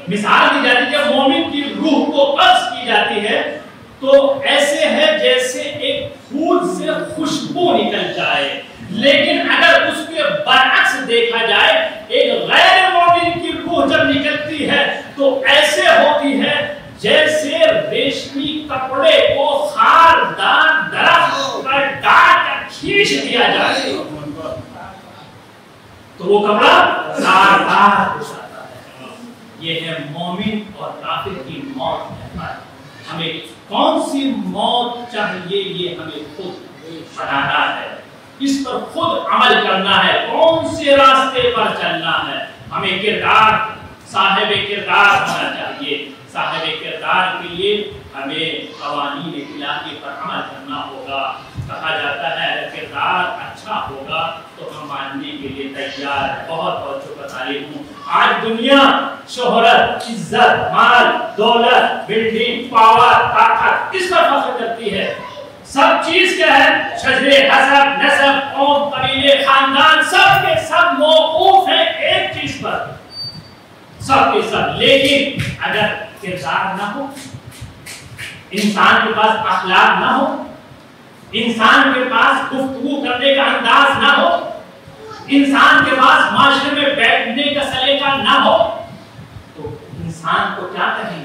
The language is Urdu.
مثال دی جاتی ہے جب مومن کی روح کو قبض کی جاتی ہے تو ایسے ہے جیسے ایک پھول سے خوشبو نکل جائے، لیکن اگر اس کے برعکس دیکھا جائے ایک غیر مومن کی روح جب نکلتی ہے تو ایسے ہوتی ہے جیسے ریشمی کپڑے کو خاردار درخت پر ڈال کر کھینچ دیا جائے تو وہ کپڑا خاردار ہو جاتا ہے۔ یہ ہے مومن اور کافر کی موت ہے۔ ہمیں کون سی موت چاہیے یہ ہمیں خود بنانا ہے، اس پر خود عمل کرنا ہے، کون سے راستے پر چلنا ہے۔ ہمیں کردار صاحب کردار ہونا چاہیے، صاحب کردار کے لیے ہمیں قوانین الہی پر عمل کرنا ہوگا۔ کہا جاتا ہے اگر کردار اچھا ہوگا تو ہم ماننے کے لیے تیار ہیں۔ بہت بہت شکر تعلیم ہوں۔ آج دنیا شہرت، عزت، مال، دولت، بلڈنگ، پاور، طاقت اس پر فخر کرتی ہے۔ سب چیز کیا ہے؟ شجرے، حسب، نسب، قوم، قبیلے، خاندان سب کے سب موقوف ہیں ایک چیز پر، سب کے سب۔ لیکن اگر کردار نہ ہو، انسان کے پاس اخلاق نہ ہو، انسان کے پاس گفتگو کرنے کا انداز نہ ہو، انسان کے پاس معاشرے میں بیٹھنے کا سلیقہ نہ ہو تو انسان کو کیا کہیں گے؟